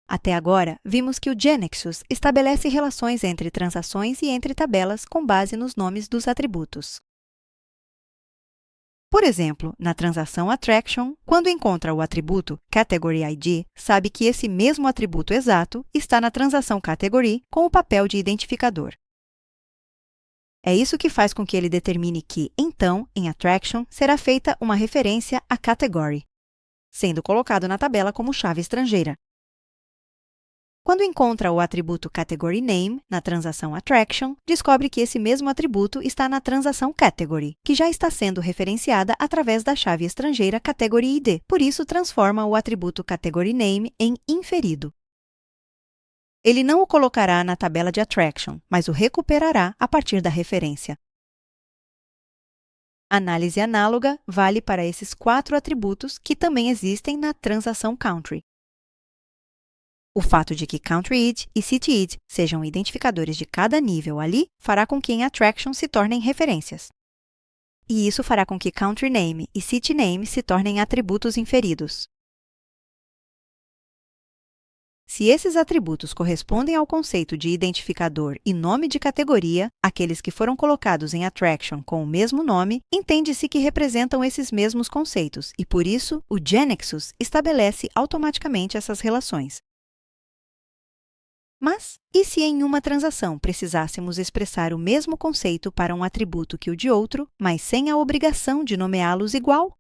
Até agora, vimos que o GeneXus estabelece relações entre transações e entre tabelas com base nos nomes dos atributos. Por exemplo, na transação Attraction, quando encontra o atributo Category ID, sabe que esse mesmo atributo exato está na transação Category com o papel de identificador. É isso que faz com que ele determine que, então, em Attraction, será feita uma referência a Category, sendo colocado na tabela como chave estrangeira. Quando encontra o atributo Category Name na transação Attraction, descobre que esse mesmo atributo está na transação Category, que já está sendo referenciada através da chave estrangeira Category ID. Por isso, transforma o atributo Category Name em inferido. Ele não o colocará na tabela de Attraction, mas o recuperará a partir da referência. Análise análoga vale para esses 4 atributos que também existem na transação Country. O fato de que CountryID e CityID sejam identificadores de cada nível ali fará com que em Attraction se tornem referências. E isso fará com que CountryName e CityName se tornem atributos inferidos. Se esses atributos correspondem ao conceito de identificador e nome de categoria, aqueles que foram colocados em Attraction com o mesmo nome, entende-se que representam esses mesmos conceitos, e por isso o GeneXus estabelece automaticamente essas relações. Mas, e se em uma transação precisássemos expressar o mesmo conceito para um atributo que o de outro, mas sem a obrigação de nomeá-los igual?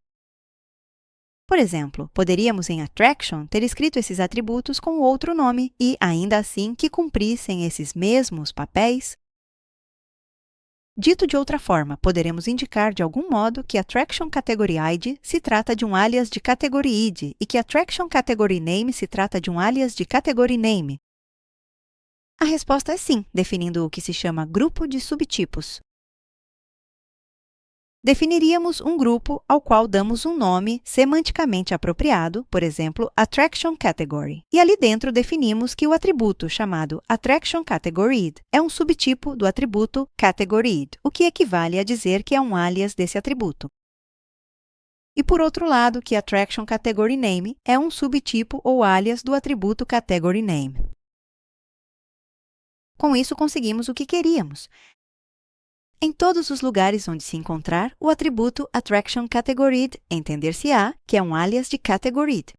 Por exemplo, poderíamos em Attraction ter escrito esses atributos com outro nome e, ainda assim, que cumprissem esses mesmos papéis? Dito de outra forma, poderemos indicar de algum modo que Attraction Category ID se trata de um alias de Category ID e que Attraction Category Name se trata de um alias de Category Name. A resposta é sim, definindo o que se chama grupo de subtipos. Definiríamos um grupo ao qual damos um nome semanticamente apropriado, por exemplo, Attraction Category. E ali dentro definimos que o atributo chamado Attraction CategoryID é um subtipo do atributo CategoryID, o que equivale a dizer que é um alias desse atributo. E por outro lado, que Attraction Category Name é um subtipo ou alias do atributo Category Name. Com isso, conseguimos o que queríamos. Em todos os lugares onde se encontrar o atributo Attraction CategoryID, entender-se-á que é um alias de CategoryID.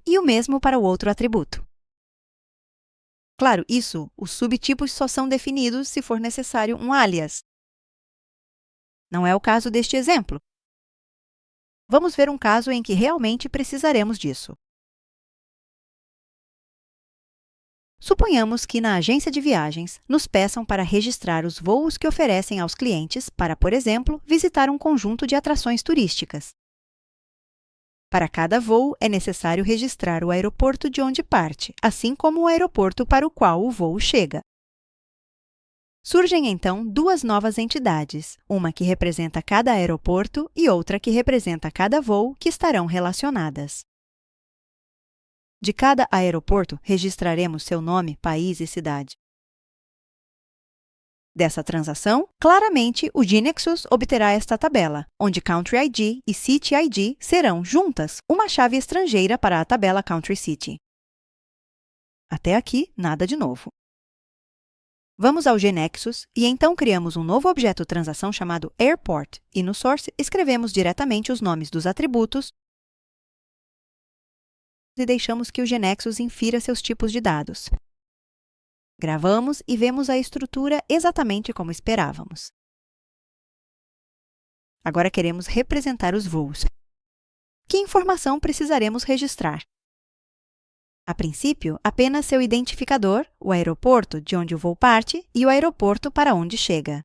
E o mesmo para o outro atributo. Claro, os subtipos só são definidos se for necessário um alias. Não é o caso deste exemplo. Vamos ver um caso em que realmente precisaremos disso. Suponhamos que na agência de viagens nos peçam para registrar os voos que oferecem aos clientes para, por exemplo, visitar um conjunto de atrações turísticas. Para cada voo, é necessário registrar o aeroporto de onde parte, assim como o aeroporto para o qual o voo chega. Surgem, então, 2 novas entidades, uma que representa cada aeroporto e outra que representa cada voo, que estarão relacionadas. De cada aeroporto, registraremos seu nome, país e cidade. Dessa transação, claramente, o GeneXus obterá esta tabela, onde Country ID e City ID serão, juntas, uma chave estrangeira para a tabela Country City. Até aqui, nada de novo. Vamos ao GeneXus e então criamos um novo objeto transação chamado Airport e no source escrevemos diretamente os nomes dos atributos e deixamos que o GeneXus infira seus tipos de dados. Gravamos e vemos a estrutura exatamente como esperávamos. Agora queremos representar os voos. Que informação precisaremos registrar? A princípio, apenas seu identificador, o aeroporto de onde o voo parte e o aeroporto para onde chega.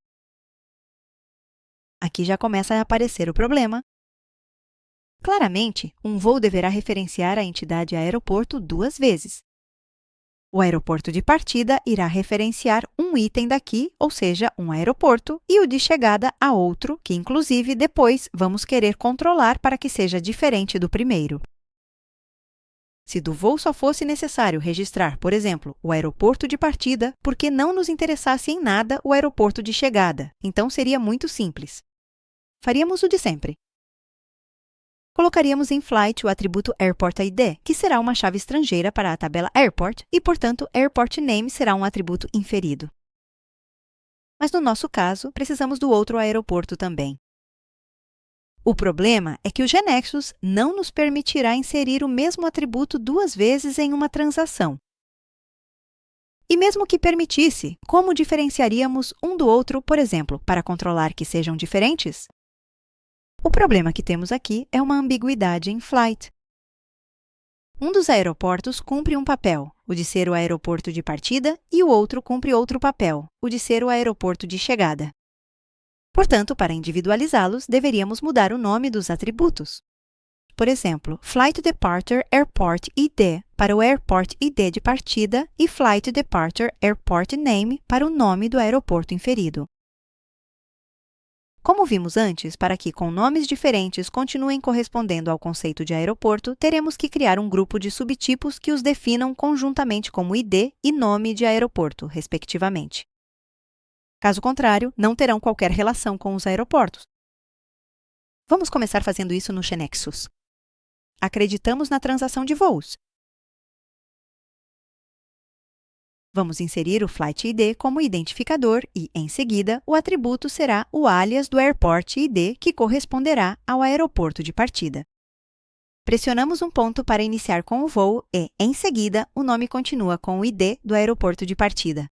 Aqui já começa a aparecer o problema. Claramente, um voo deverá referenciar a entidade aeroporto 2 vezes. O aeroporto de partida irá referenciar um item daqui, ou seja, um aeroporto, e o de chegada a outro, que inclusive depois vamos querer controlar para que seja diferente do primeiro. Se do voo só fosse necessário registrar, por exemplo, o aeroporto de partida, por que não nos interessasse em nada o aeroporto de chegada? Então seria muito simples. Faríamos o de sempre. colocaríamos em Flight o atributo Airport ID, que será uma chave estrangeira para a tabela Airport, e, portanto, Airport Name será um atributo inferido. Mas no nosso caso, precisamos do outro aeroporto também. O problema é que o GNexus não nos permitirá inserir o mesmo atributo duas vezes em uma transação. E mesmo que permitisse, como diferenciaríamos um do outro, por exemplo, para controlar que sejam diferentes? O problema que temos aqui é uma ambiguidade em Flight. Um dos aeroportos cumpre um papel, o de ser o aeroporto de partida, e o outro cumpre outro papel, o de ser o aeroporto de chegada. Portanto, para individualizá-los, deveríamos mudar o nome dos atributos. Por exemplo, Flight Departure Airport ID para o Airport ID de partida e Flight Departure Airport Name para o nome do aeroporto inferido. Como vimos antes, para que com nomes diferentes continuem correspondendo ao conceito de aeroporto, teremos que criar um grupo de subtipos que os definam conjuntamente como ID e nome de aeroporto, respectivamente. Caso contrário, não terão qualquer relação com os aeroportos. Vamos começar fazendo isso no GNexus. Acreditamos na transação de voos. Vamos inserir o Flight ID como identificador e, em seguida, o atributo será o alias do Airport ID, que corresponderá ao aeroporto de partida. Pressionamos um ponto para iniciar com o voo e, em seguida, o nome continua com o ID do aeroporto de partida.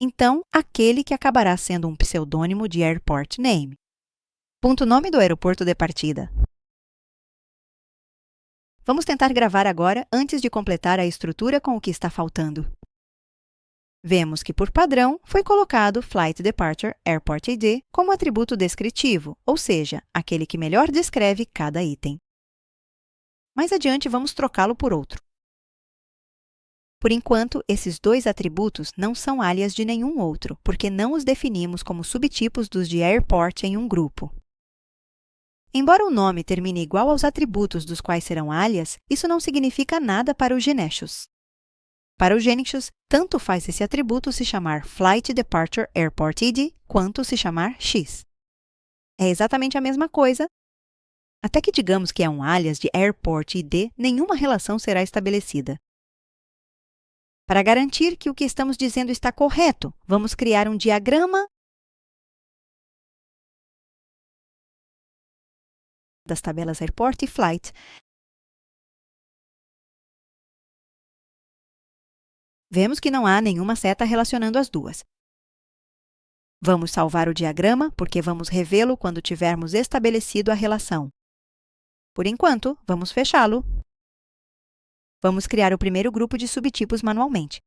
Então, aquele que acabará sendo um pseudônimo de Airport Name. Ponto nome do aeroporto de partida. Vamos tentar gravar agora antes de completar a estrutura com o que está faltando. Vemos que, por padrão, foi colocado Flight Departure Airport ID como atributo descritivo, ou seja, aquele que melhor descreve cada item. Mais adiante, vamos trocá-lo por outro. Por enquanto, esses dois atributos não são alias de nenhum outro, porque não os definimos como subtipos dos de Airport em um grupo. Embora o nome termine igual aos atributos dos quais serão alias, isso não significa nada para o GNexus. Para o GNexus, tanto faz esse atributo se chamar Flight Departure Airport ID quanto se chamar X. É exatamente a mesma coisa. Até que digamos que é um alias de Airport ID, nenhuma relação será estabelecida. Para garantir que o que estamos dizendo está correto, vamos criar um diagrama das tabelas Airport e Flight. Vemos que não há nenhuma seta relacionando as duas. Vamos salvar o diagrama, porque vamos revê-lo quando tivermos estabelecido a relação. Por enquanto, vamos fechá-lo. Vamos criar o primeiro grupo de subtipos manualmente.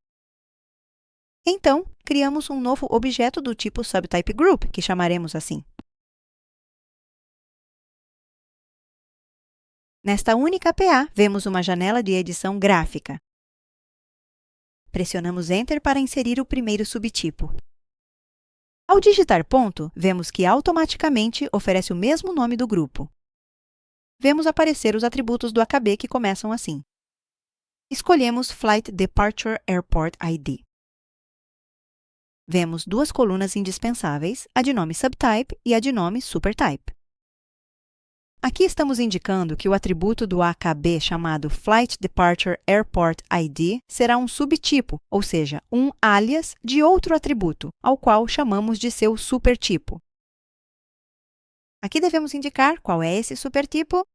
Então, criamos um novo objeto do tipo Subtype Group, que chamaremos assim. Nesta única PA, vemos uma janela de edição gráfica. Pressionamos Enter para inserir o primeiro subtipo. Ao digitar ponto, vemos que automaticamente oferece o mesmo nome do grupo. Vemos aparecer os atributos do AKB que começam assim. Escolhemos Flight Departure Airport ID. Vemos duas colunas indispensáveis, a de nome Subtype e a de nome Supertype. Aqui estamos indicando que o atributo do AKB chamado Flight Departure Airport ID será um subtipo, ou seja, um alias de outro atributo, ao qual chamamos de seu supertipo. Aqui devemos indicar qual é esse supertipo.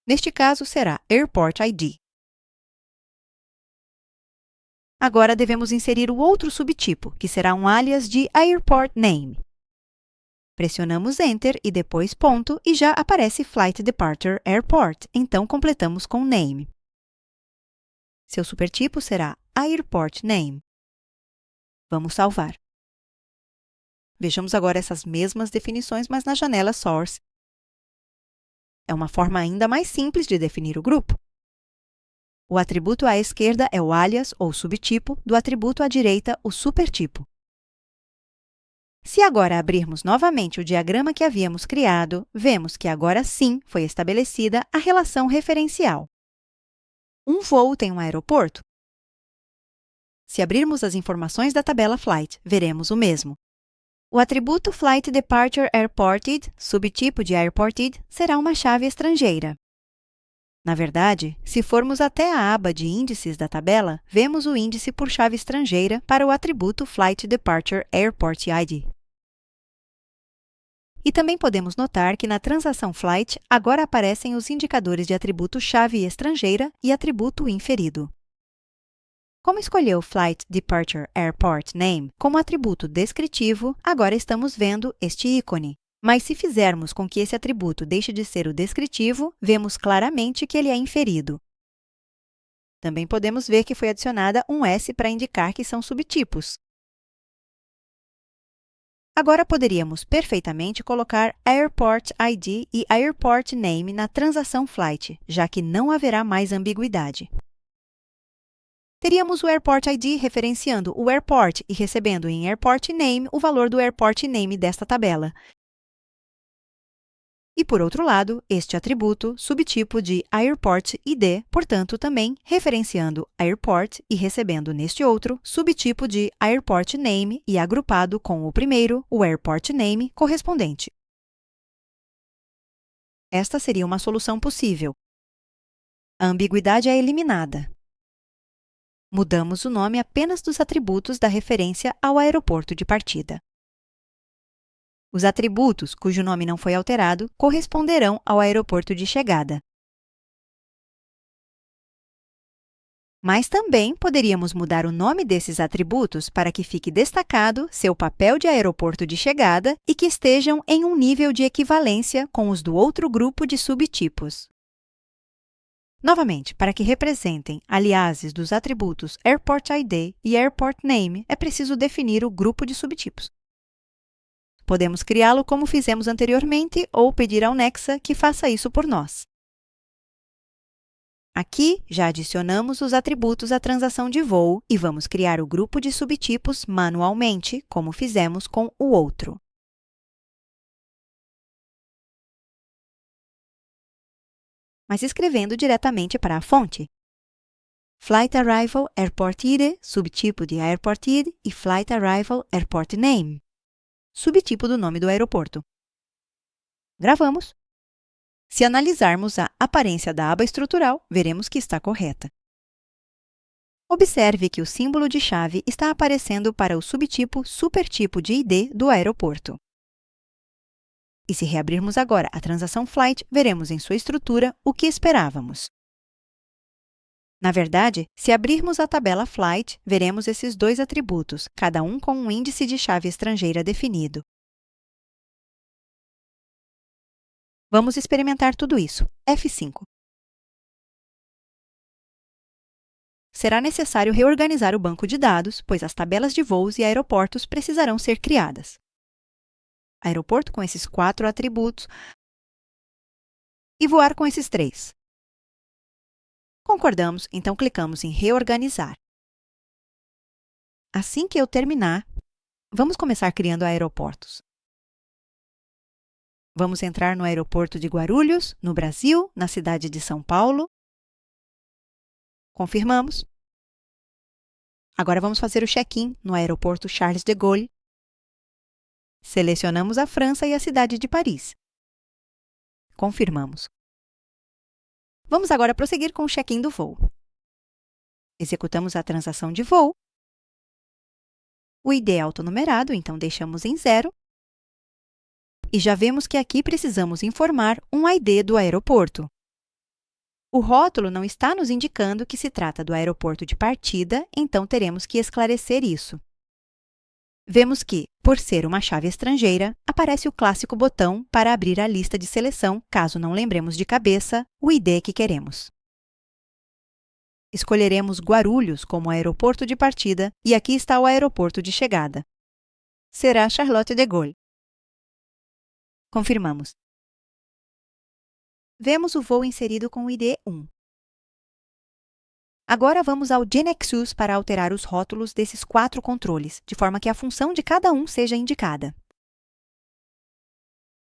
Neste caso, será Airport ID. Agora devemos inserir o outro subtipo, que será um alias de Airport Name. Pressionamos Enter e depois ponto e já aparece Flight Departure Airport, então completamos com Name. Seu supertipo será Airport Name. Vamos salvar. Vejamos agora essas mesmas definições, mas na janela Source. É uma forma ainda mais simples de definir o grupo. O atributo à esquerda é o alias ou subtipo, do atributo à direita, o supertipo. Se agora abrirmos novamente o diagrama que havíamos criado, vemos que agora sim foi estabelecida a relação referencial. Um voo tem um aeroporto? Se abrirmos as informações da tabela Flight, veremos o mesmo. O atributo Flight Departure Airported, subtipo de Airported, será uma chave estrangeira. Na verdade, se formos até a aba de índices da tabela, vemos o índice por chave estrangeira para o atributo Flight Departure Airport ID. E também podemos notar que na transação Flight agora aparecem os indicadores de atributo chave estrangeira e atributo inferido. Como escolheu Flight Departure Airport Name como atributo descritivo, agora estamos vendo este ícone. Mas se fizermos com que esse atributo deixe de ser o descritivo, vemos claramente que ele é inferido. Também podemos ver que foi adicionada um S para indicar que são subtipos. Agora poderíamos perfeitamente colocar Airport ID e Airport Name na transação Flight, já que não haverá mais ambiguidade. Teríamos o Airport ID referenciando o airport e recebendo em Airport Name o valor do Airport Name desta tabela. E, por outro lado, este atributo, subtipo de Airport ID, portanto, também referenciando Airport e recebendo neste outro, subtipo de Airport Name e agrupado com o primeiro, o Airport Name, correspondente. Esta seria uma solução possível. A ambiguidade é eliminada. Mudamos o nome apenas dos atributos da referência ao aeroporto de partida. Os atributos, cujo nome não foi alterado, corresponderão ao aeroporto de chegada. Mas também poderíamos mudar o nome desses atributos para que fique destacado seu papel de aeroporto de chegada e que estejam em um nível de equivalência com os do outro grupo de subtipos. Novamente, para que representem aliases dos atributos Airport ID e Airport Name, é preciso definir o grupo de subtipos. Podemos criá-lo como fizemos anteriormente ou pedir ao Nexa que faça isso por nós. Aqui, já adicionamos os atributos à transação de voo e vamos criar o grupo de subtipos manualmente, como fizemos com o outro. Mas escrevendo diretamente para a fonte. Flight Arrival Airport ID, subtipo de Airport ID, e Flight Arrival Airport Name, subtipo do nome do aeroporto. Gravamos. Se analisarmos a aparência da aba estrutural, veremos que está correta. Observe que o símbolo de chave está aparecendo para o subtipo supertipo de ID do aeroporto. E se reabrirmos agora a transação Flight, veremos em sua estrutura o que esperávamos. Na verdade, se abrirmos a tabela Flight, veremos esses dois atributos, cada um com um índice de chave estrangeira definido. Vamos experimentar tudo isso. F5. Será necessário reorganizar o banco de dados, pois as tabelas de voos e aeroportos precisarão ser criadas. Aeroporto com esses 4 atributos e voar com esses 3. Concordamos, então clicamos em Reorganizar. Assim que eu terminar, vamos começar criando aeroportos. Vamos entrar no aeroporto de Guarulhos, no Brasil, na cidade de São Paulo. Confirmamos. Agora vamos fazer o check-in no aeroporto Charles de Gaulle. Selecionamos a França e a cidade de Paris. Confirmamos. Vamos agora prosseguir com o check-in do voo. Executamos a transação de voo. O ID é autonumerado, então deixamos em 0. E já vemos que aqui precisamos informar um ID do aeroporto. O rótulo não está nos indicando que se trata do aeroporto de partida, então teremos que esclarecer isso. Vemos que, por ser uma chave estrangeira, aparece o clássico botão para abrir a lista de seleção, caso não lembremos de cabeça o ID que queremos. Escolheremos Guarulhos como aeroporto de partida e aqui está o aeroporto de chegada. Será Charlotte de Gaulle. Confirmamos. Vemos o voo inserido com o ID 1. Agora vamos ao GeneXus para alterar os rótulos desses 4 controles, de forma que a função de cada um seja indicada.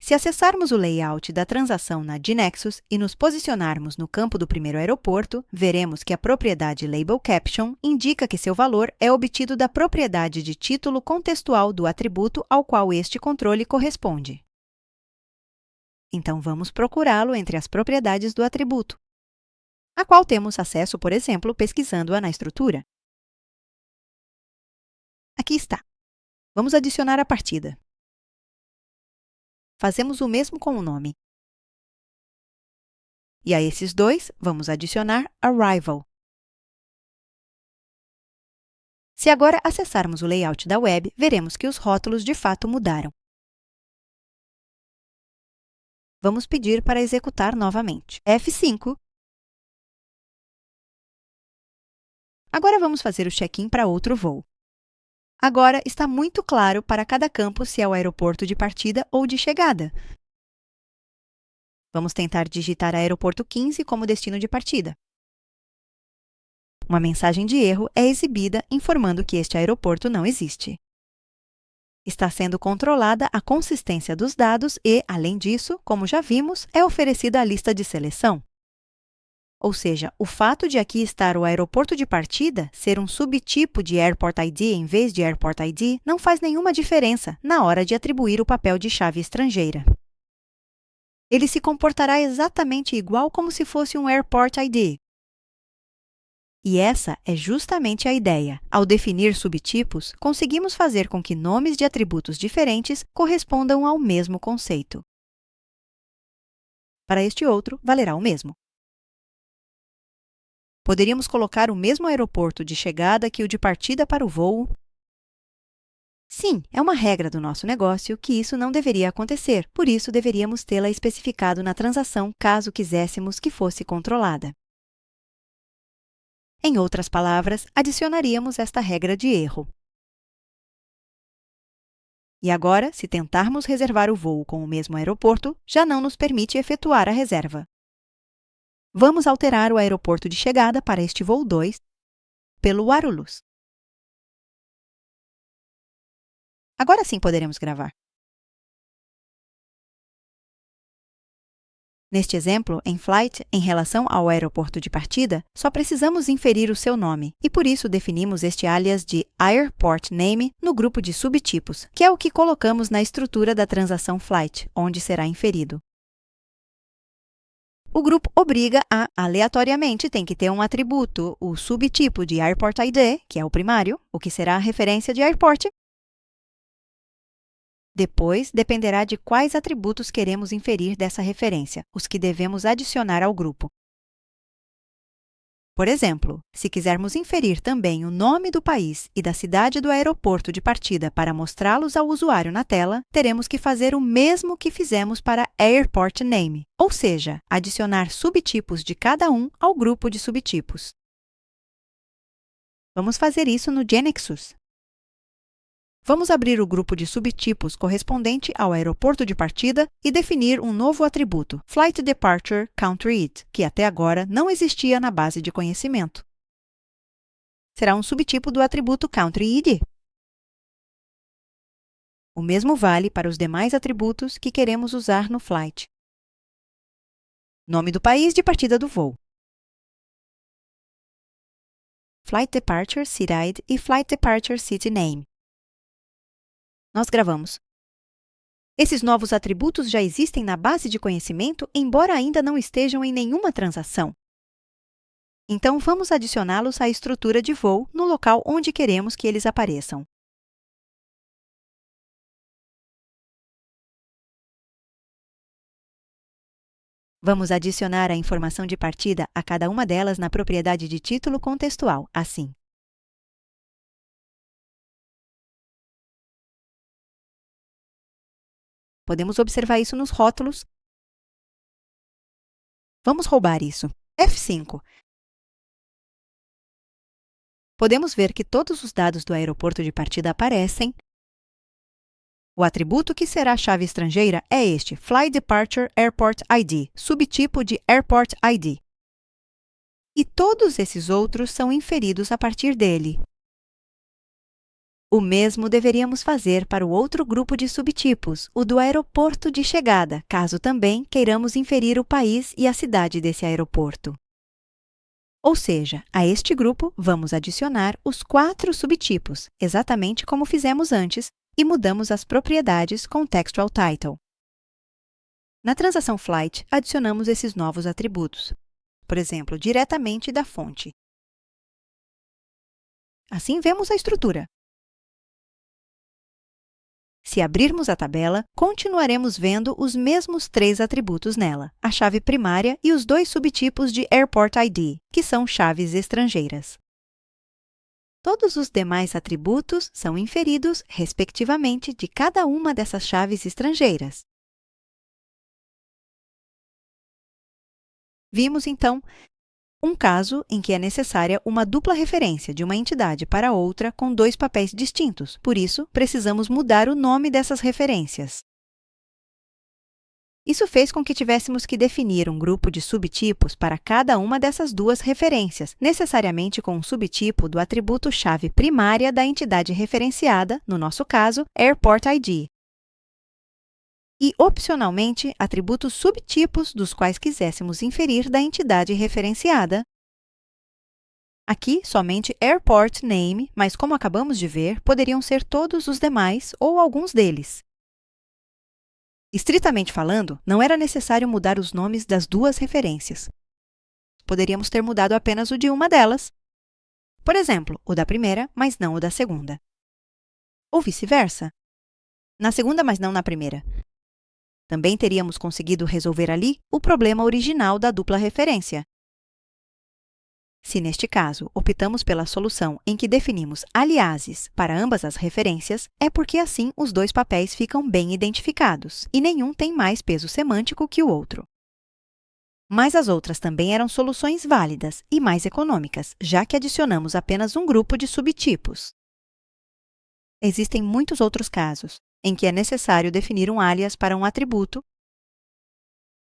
Se acessarmos o layout da transação na GNexus e nos posicionarmos no campo do primeiro aeroporto, veremos que a propriedade Label Caption indica que seu valor é obtido da propriedade de título contextual do atributo ao qual este controle corresponde. Então, vamos procurá-lo entre as propriedades do atributo, a qual temos acesso, por exemplo, pesquisando-a na estrutura. Aqui está. Vamos adicionar a partida. Fazemos o mesmo com o nome. E a esses dois, vamos adicionar Arrival. Se agora acessarmos o layout da web, veremos que os rótulos de fato mudaram. Vamos pedir para executar novamente. F5. Agora vamos fazer o check-in para outro voo. Agora está muito claro para cada campo se é o aeroporto de partida ou de chegada. Vamos tentar digitar aeroporto 15 como destino de partida. Uma mensagem de erro é exibida informando que este aeroporto não existe. Está sendo controlada a consistência dos dados e, além disso, como já vimos, é oferecida a lista de seleção. Ou seja, o fato de aqui estar o aeroporto de partida ser um subtipo de Airport ID em vez de Airport ID não faz nenhuma diferença na hora de atribuir o papel de chave estrangeira. Ele se comportará exatamente igual como se fosse um Airport ID. E essa é justamente a ideia. Ao definir subtipos, conseguimos fazer com que nomes de atributos diferentes correspondam ao mesmo conceito. Para este outro, valerá o mesmo. Poderíamos colocar o mesmo aeroporto de chegada que o de partida para o voo? Sim, é uma regra do nosso negócio que isso não deveria acontecer, por isso deveríamos tê-la especificado na transação caso quiséssemos que fosse controlada. Em outras palavras, adicionaríamos esta regra de erro. E agora, se tentarmos reservar o voo com o mesmo aeroporto, já não nos permite efetuar a reserva. Vamos alterar o aeroporto de chegada para este voo 2 pelo Guarulhos. Agora sim poderemos gravar. Neste exemplo, em Flight, em relação ao aeroporto de partida, só precisamos inferir o seu nome, e por isso definimos este alias de Airport Name no grupo de subtipos, que é o que colocamos na estrutura da transação Flight, onde será inferido. O grupo obriga a, aleatoriamente, tem que ter um atributo, o subtipo de Airport ID, que é o primário, o que será a referência de airport. Depois, dependerá de quais atributos queremos inferir dessa referência, os que devemos adicionar ao grupo. Por exemplo, se quisermos inferir também o nome do país e da cidade do aeroporto de partida para mostrá-los ao usuário na tela, teremos que fazer o mesmo que fizemos para Airport Name, ou seja, adicionar subtipos de cada um ao grupo de subtipos. Vamos fazer isso no GNexus. Vamos abrir o grupo de subtipos correspondente ao aeroporto de partida e definir um novo atributo, Flight Departure Country ID, que até agora não existia na base de conhecimento. Será um subtipo do atributo Country ID. O mesmo vale para os demais atributos que queremos usar no Flight. Nome do país de partida do voo. Flight Departure City ID e Flight Departure City Name. Nós gravamos. Esses novos atributos já existem na base de conhecimento, embora ainda não estejam em nenhuma transação. Então, vamos adicioná-los à estrutura de voo no local onde queremos que eles apareçam. Vamos adicionar a informação de partida a cada uma delas na propriedade de título contextual, assim. Podemos observar isso nos rótulos. Vamos roubar isso. F5. Podemos ver que todos os dados do aeroporto de partida aparecem. O atributo que será a chave estrangeira é este, Flight Departure Airport ID, subtipo de Airport ID. E todos esses outros são inferidos a partir dele. O mesmo deveríamos fazer para o outro grupo de subtipos, o do aeroporto de chegada, caso também queiramos inferir o país e a cidade desse aeroporto. Ou seja, a este grupo vamos adicionar os 4 subtipos, exatamente como fizemos antes, e mudamos as propriedades com o Textual Title. Na transação Flight, adicionamos esses novos atributos, por exemplo, diretamente da fonte. Assim vemos a estrutura. Se abrirmos a tabela, continuaremos vendo os mesmos 3 atributos nela, a chave primária e os 2 subtipos de Airport ID, que são chaves estrangeiras. Todos os demais atributos são inferidos, respectivamente, de cada uma dessas chaves estrangeiras. Vimos, então, um caso em que é necessária uma dupla referência de uma entidade para outra com 2 papéis distintos. Por isso, precisamos mudar o nome dessas referências. Isso fez com que tivéssemos que definir um grupo de subtipos para cada uma dessas 2 referências, necessariamente com um subtipo do atributo chave primária da entidade referenciada, no nosso caso, Airport ID. E, opcionalmente, atributos subtipos dos quais quiséssemos inferir da entidade referenciada. Aqui, somente Airport Name, mas como acabamos de ver, poderiam ser todos os demais ou alguns deles. Estritamente falando, não era necessário mudar os nomes das 2 referências. Poderíamos ter mudado apenas o de uma delas. Por exemplo, o da primeira, mas não o da segunda. Ou vice-versa. Na segunda, mas não na primeira. Também teríamos conseguido resolver ali o problema original da dupla referência. Se, neste caso, optamos pela solução em que definimos aliases para ambas as referências, é porque assim os 2 papéis ficam bem identificados e nenhum tem mais peso semântico que o outro. Mas as outras também eram soluções válidas e mais econômicas, já que adicionamos apenas um grupo de subtipos. Existem muitos outros casos em que é necessário definir um alias para um atributo.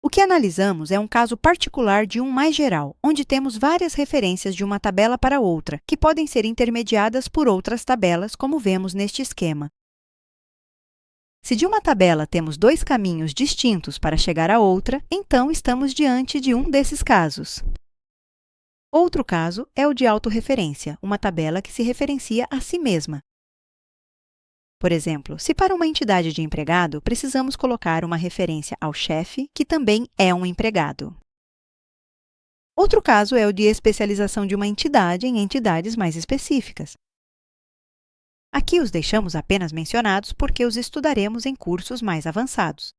O que analisamos é um caso particular de um mais geral, onde temos várias referências de uma tabela para outra, que podem ser intermediadas por outras tabelas, como vemos neste esquema. Se de uma tabela temos 2 caminhos distintos para chegar a outra, então estamos diante de um desses casos. Outro caso é o de autorreferência, uma tabela que se referencia a si mesma. Por exemplo, se para uma entidade de empregado, precisamos colocar uma referência ao chefe, que também é um empregado. Outro caso é o de especialização de uma entidade em entidades mais específicas. Aqui os deixamos apenas mencionados porque os estudaremos em cursos mais avançados.